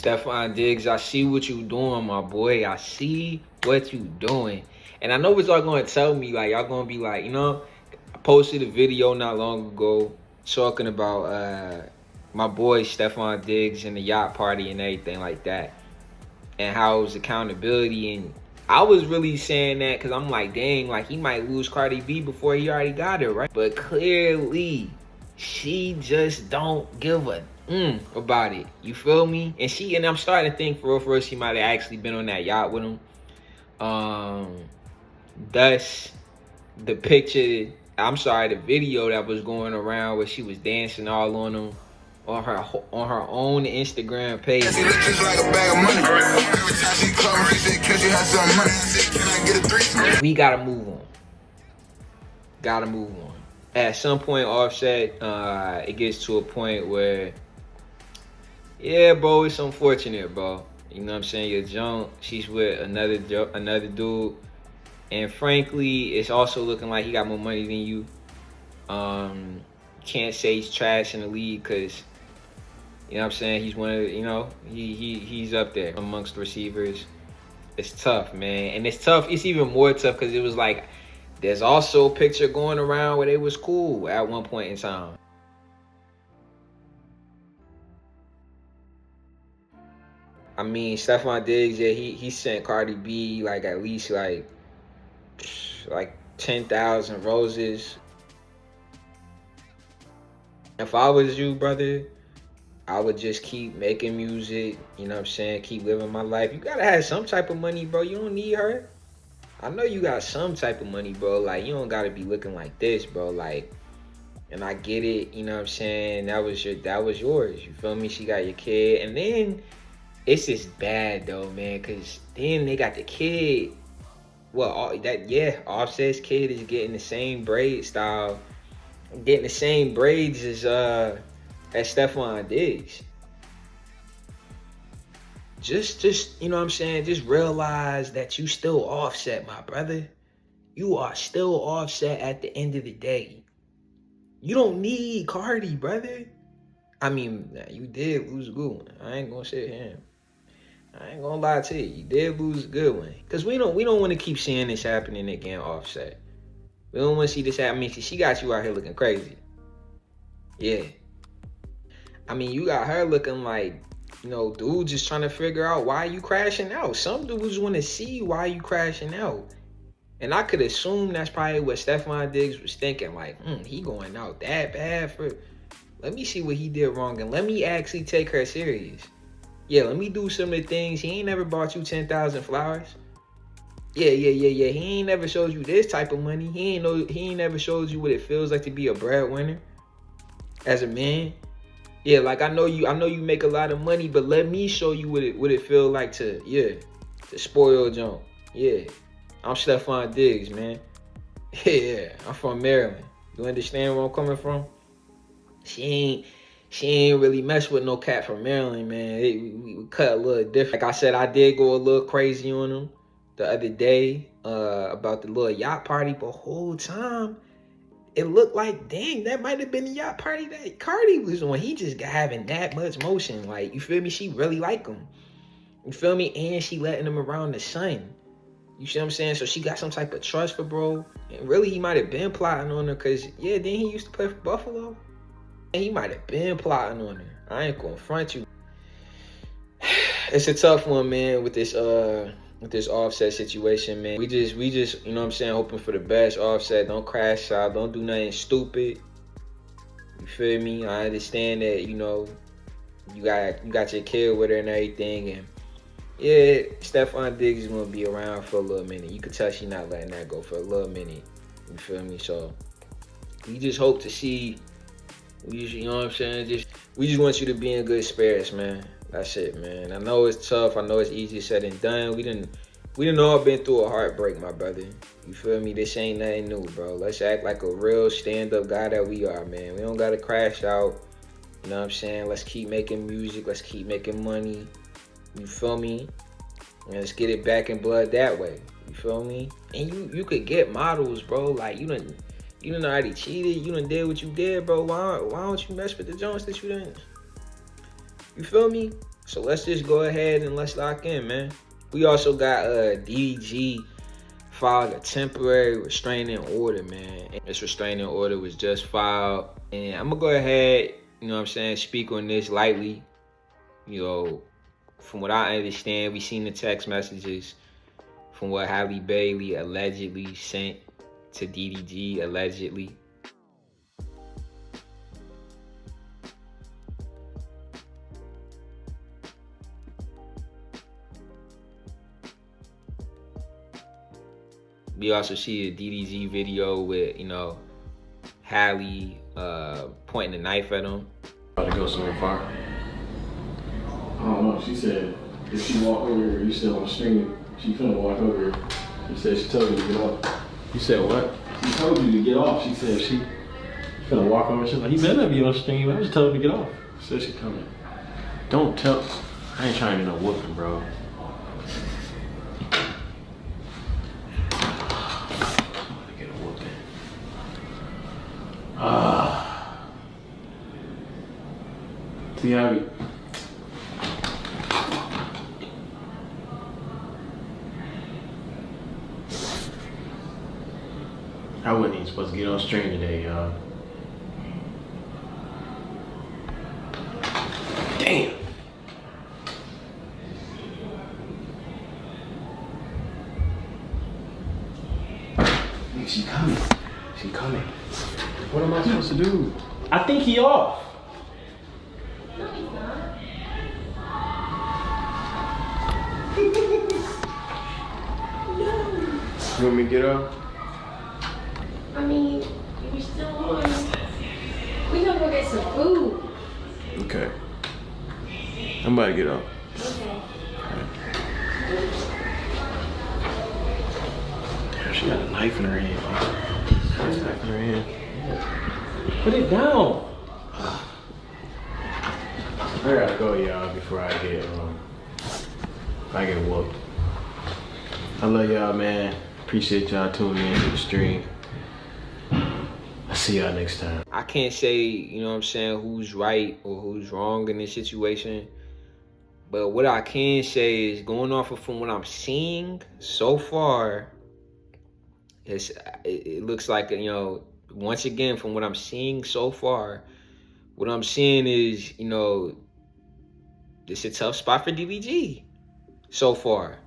Stefon Diggs, I see what you doing, my boy. I see what you doing. And I know what y'all gonna tell me, like, y'all gonna be like, you know, I posted a video not long ago talking about my boy Stefon Diggs and the yacht party and everything like that. And how it was accountability. And I was really saying that because I'm like, dang, like he might lose Cardi B before he already got her, right? But clearly, she just don't give a about it. You feel me? And I'm starting to think for real, she might have actually been on that yacht with him. Thus, the the video that was going around where she was dancing all on him on her own Instagram page. We gotta move on. Gotta move on. At some point, Offset, it gets to a point where, yeah, bro, it's unfortunate, bro. You know what I'm saying? Your junk, she's with another dude, and frankly, it's also looking like he got more money than you. Can't say he's trash in the league because, you know what I'm saying, he's one of the, you know, he's up there amongst receivers. It's tough, man, and it's tough. It's even more tough because it was like, there's also a picture going around where they was cool at one point in time. I mean, Stefon Diggs, yeah, he sent Cardi B like at least like 10,000 roses. If I was you, brother, I would just keep making music, you know what I'm saying? Keep living my life. You gotta have some type of money, bro. You don't need her. I know you got some type of money, bro. Like, you don't gotta be looking like this, bro. Like, and I get it, you know what I'm saying? That was yours. You feel me? She got your kid. And then it's just bad though, man, because then they got the kid. Well, Offset's kid is getting the same braid style, getting the same braids as Stefon Diggs. Just you know what I'm saying? Just realize that you still Offset, my brother. You are still Offset at the end of the day. You don't need Cardi, brother. I mean, you did lose a good one. I ain't gonna sit here. I ain't gonna lie to you. You did lose a good one. Cause we don't want to keep seeing this happening again, Offset. We don't want to see this happen. I mean, she got you out here looking crazy. Yeah. I mean, you got her looking like, you know, dude just trying to figure out why you crashing out. Some dudes want to see why you crashing out. And I could assume that's probably what Stefon Diggs was thinking. Like, he going out that bad for... Let me see what he did wrong and let me actually take her serious. Yeah, let me do some of the things. He ain't never bought you 10,000 flowers. Yeah. He ain't never showed you this type of money. He ain't never showed you what it feels like to be a breadwinner as a man. Yeah, like I know you make a lot of money, but let me show you what it feel like to spoil junk. Yeah. I'm Stefon Diggs, man. Yeah, I'm from Maryland. You understand where I'm coming from? She ain't really mess with no cat from Maryland, man. We cut a little different. Like I said, I did go a little crazy on him the other day about the little yacht party, but whole time it looked like, dang, that might have been the yacht party that Cardi was on. He just got having that much motion. Like, you feel me? She really like him. You feel me? And she letting him around the sun. You see what I'm saying? So she got some type of trust for bro. And really, he might have been plotting on her because, yeah, then he used to play for Buffalo. And he might have been plotting on her. I ain't gonna front you. It's a tough one, man, with this Offset situation, man. We just, you know what I'm saying, hoping for the best. Offset, don't crash out. Don't do nothing stupid. You feel me? I understand that, you know, you got your kid with her and everything. And, yeah, Stefon Diggs is going to be around for a little minute. You can tell she not letting that go for a little minute. You feel me? So, we just hope to see... You know what I'm saying? We just want you to be in good spirits, man. That's it, man. I know it's tough. I know it's easier said than done. We didn't all been through a heartbreak, my brother. You feel me? This ain't nothing new, bro. Let's act like a real stand-up guy that we are, man. We don't gotta crash out. You know what I'm saying? Let's keep making music. Let's keep making money. You feel me? And let's get it back in blood that way. You feel me? And you could get models, bro. Like, you done already cheated. You done did what you did, bro. Why don't you mess with the Jones that you done? You feel me? So let's just go ahead and let's lock in, man. We also got DDG filed a temporary restraining order, man. And this restraining order was just filed. And I'm gonna go ahead, you know what I'm saying, speak on this lightly. You know, from what I understand, we seen the text messages from what Halle Bailey allegedly sent to DDG, allegedly. We also see a DDG video with, you know, Halle pointing a knife at him. About to go so far. I don't know. She said if she walk over here, you still on streaming. She finna walk over here. She said she told you to get off. You said what? She told you to get off. She said she finna walk over. She's like, You better be on stream. I just told him to get off. she said she coming. Don't tell. I ain't trying to get no whooping, bro. See, Abby. I wasn't even supposed to get on stream today, y'all. Damn. She coming. She coming. What am I supposed to do? I think he off. No, he's not. No. You want me to get up? I mean, you're still on. We gonna go get some food. Okay. I'm about to get up. Okay. Damn, she got a knife in her hand, man. She got a knife in her hand. Put it down. I gotta go, y'all, before I get whooped. I love y'all, man. Appreciate y'all tuning in to the stream. I'll see y'all next time. I can't say, you know what I'm saying, who's right or who's wrong in this situation. But what I can say is, going off of from what I'm seeing so far, it looks like, you know, once again, from what I'm seeing so far, what I'm seeing is, you know, this is a tough spot for DDG so far.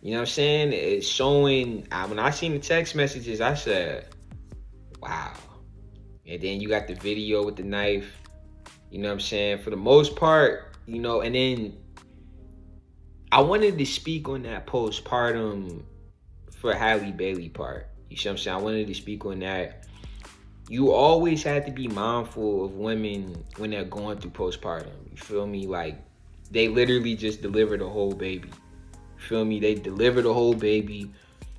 You know what I'm saying? It's showing, when I seen the text messages, I said, wow. And then you got the video with the knife. You know what I'm saying? For the most part, you know, and then I wanted to speak on that postpartum for Halle Bailey part. You see what I'm saying? I wanted to speak on that. You always have to be mindful of women when they're going through postpartum. You feel me? Like, they literally just delivered a whole baby. You feel me? They delivered a whole baby.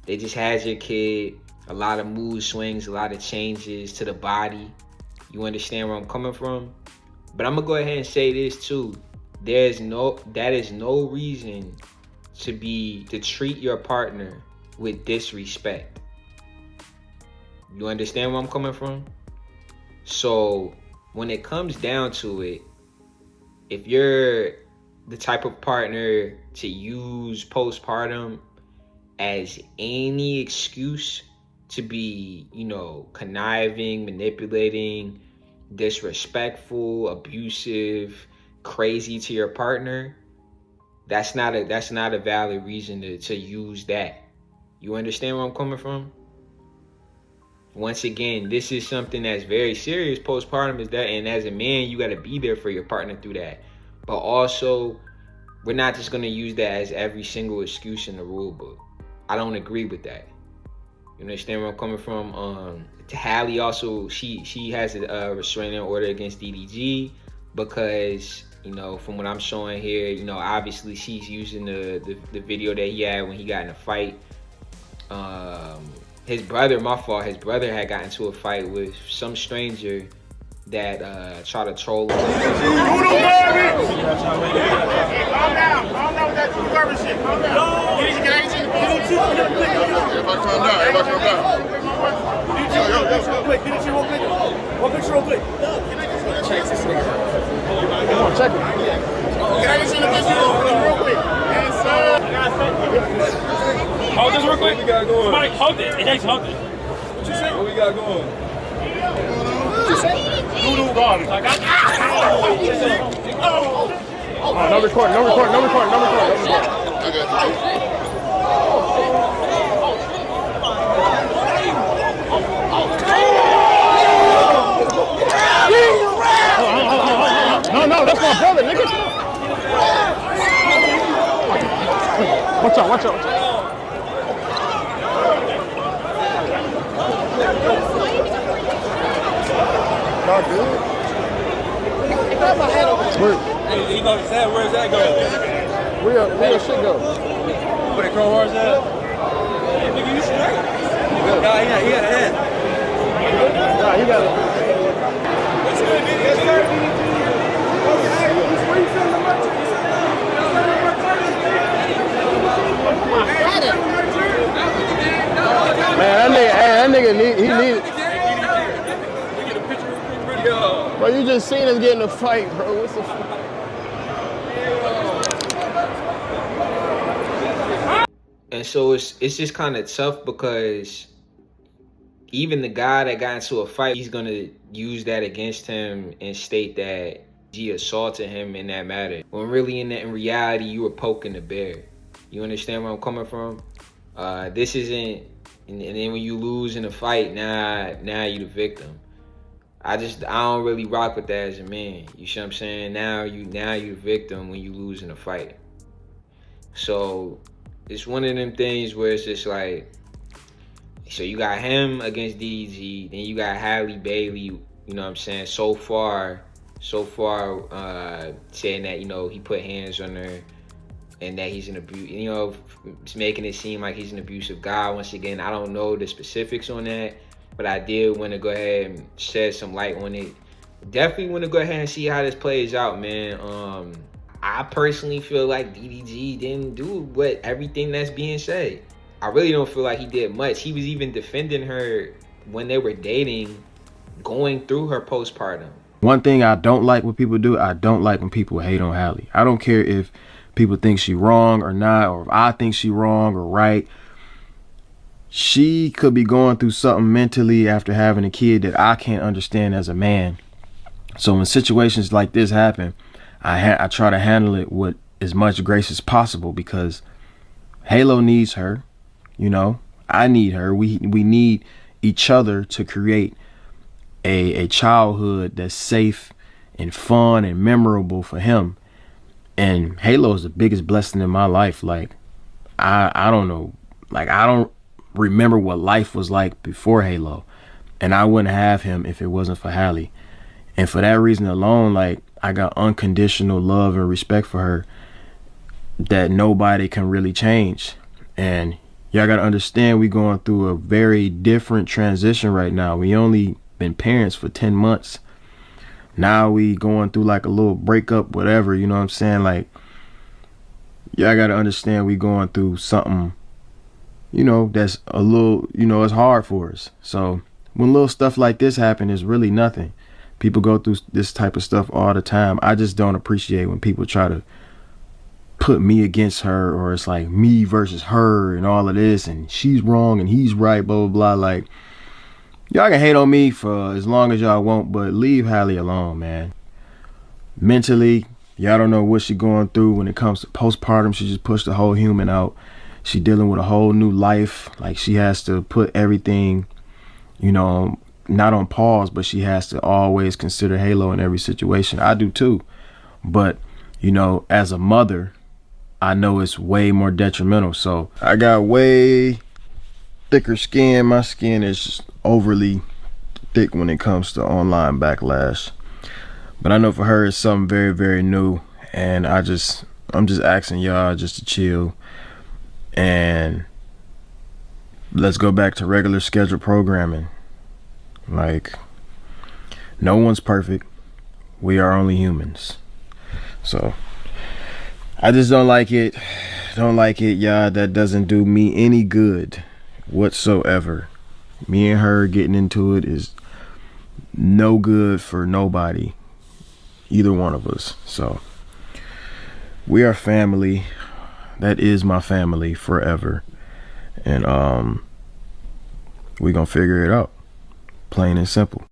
They just had your kid. A lot of mood swings, a lot of changes to the body. You understand where I'm coming from? But I'm gonna go ahead and say this too. That is no reason to treat your partner with disrespect. You understand where I'm coming from? So when it comes down to it, if you're the type of partner to use postpartum as any excuse to be, you know, conniving, manipulating, disrespectful, abusive, crazy to your partner, that's not a valid reason to use that. You understand where I'm coming from? Once again, this is something that's very serious. Postpartum is that, and as a man, you got to be there for your partner through that. But also, we're not just going to use that as every single excuse in the rule book. I don't agree with that. You understand where I'm coming from? Halle also, she has a restraining order against DDG because, you know, from what I'm showing here, you know, obviously she's using the video that he had when he got in a fight. His brother had gotten into a fight with some stranger that tried to troll him. Calm down. Calm down with that garbage shit. Calm down. Everybody calm down. Everybody calm down. Get it real quick. One picture real quick. Come on, check it. we got going? Somebody hold it. It ain't hold it. What you say? What we got going? What you say? Doo-doo garbage. Like, No record, no record, no record, no record, no record. No, that's my brother, nigga. Watch out, watch out. Not good. Hey, you know what I'm saying? Where's that go? Where your shit go? Where the crowbar's at? Hey, nigga, you straight. Nah, he got a head. Nah, he got it. What's good, nigga? Yes, sir. Man, that nigga need Bro, you just seen us get in a fight, bro. What's the fuck? And so it's just kind of tough because even the guy that got into a fight, he's gonna use that against him and state that he assaulted him in that matter. When really in reality, you were poking the bear. You understand where I'm coming from? This isn't, and then when you lose in a fight, now you the victim. I don't really rock with that as a man. You see what I'm saying? Now you the victim when you lose in a fight. So it's one of them things where it's just like, so you got him against DDG, then you got Halle Bailey, you know what I'm saying, so far saying that, you know, he put hands on her and that he's an abuse, you know, it's making it seem like he's an abusive guy. Once again, I don't know the specifics on that, but I did want to go ahead and shed some light on it. Definitely want to go ahead and see how this plays out, man. I personally feel like DDG didn't do what everything that's being said. I really don't feel like he did much. He was even defending her when they were dating, going through her postpartum. One thing I don't like when people do, I don't like when people hate on Halle. I don't care if people think she wrong or not, or if I think she wrong or right. She could be going through something mentally after having a kid that I can't understand as a man. So when situations like this happen, I try to handle it with as much grace as possible because Halo needs her, you know, I need her. We need each other to create a childhood that's safe and fun and memorable for him. And Halo is the biggest blessing in my life. Like, I don't know, like, I don't remember what life was like before Halo, and I wouldn't have him if it wasn't for Halle. And for that reason alone, like, I got unconditional love and respect for her that nobody can really change. And y'all gotta understand, we going through a very different transition right now. We only been parents for 10 months. Now we going through like a little breakup, whatever, you know what I'm saying? Like, y'all gotta understand we going through something, you know, that's a little, you know, it's hard for us. So when little stuff like this happen, it's really nothing. People go through this type of stuff all the time. I just don't appreciate when people try to put me against her, or it's like me versus her and all of this, and she's wrong and he's right, blah, blah, blah. Like, y'all can hate on me for as long as y'all want, but leave Halle alone, man. Mentally, y'all don't know what she's going through when it comes to postpartum. She just pushed the whole human out. She dealing with a whole new life. Like, she has to put everything, you know, not on pause, but she has to always consider Halo in every situation. I do too. But, you know, as a mother, I know it's way more detrimental. So I got way thicker skin. My skin is just overly thick when it comes to online backlash. But I know for her it's something very, very new. And I'm just asking y'all just to chill. And let's go back to regular scheduled programming. Like, no one's perfect. We are only humans. So I just don't like it. Don't like it, y'all. That doesn't do me any good whatsoever. Me and her getting into it is no good for nobody, either one of us. So we are family. That is my family forever. And we gonna figure it out, plain and simple.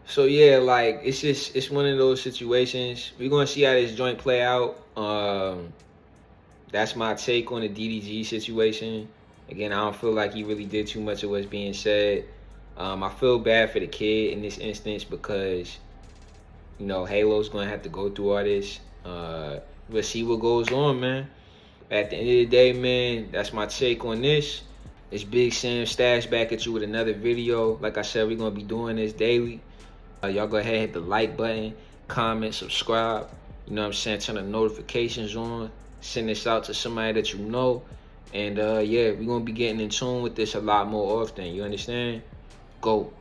So yeah, like it's one of those situations. We're gonna see how this joint play out. That's my take on the DDG situation. Again, I don't feel like he really did too much of what's being said. I feel bad for the kid in this instance because, you know, Halo's gonna have to go through all this. We'll see what goes on, man. At the end of the day, man, that's my take on this. It's Big Sam Stash back at you with another video. Like I said, we're gonna be doing this daily. Y'all go ahead and hit the like button, comment, subscribe. You know what I'm saying? Turn the notifications on. Send this out to somebody that you know. And yeah, we're gonna be getting in tune with this a lot more often. You understand? Go.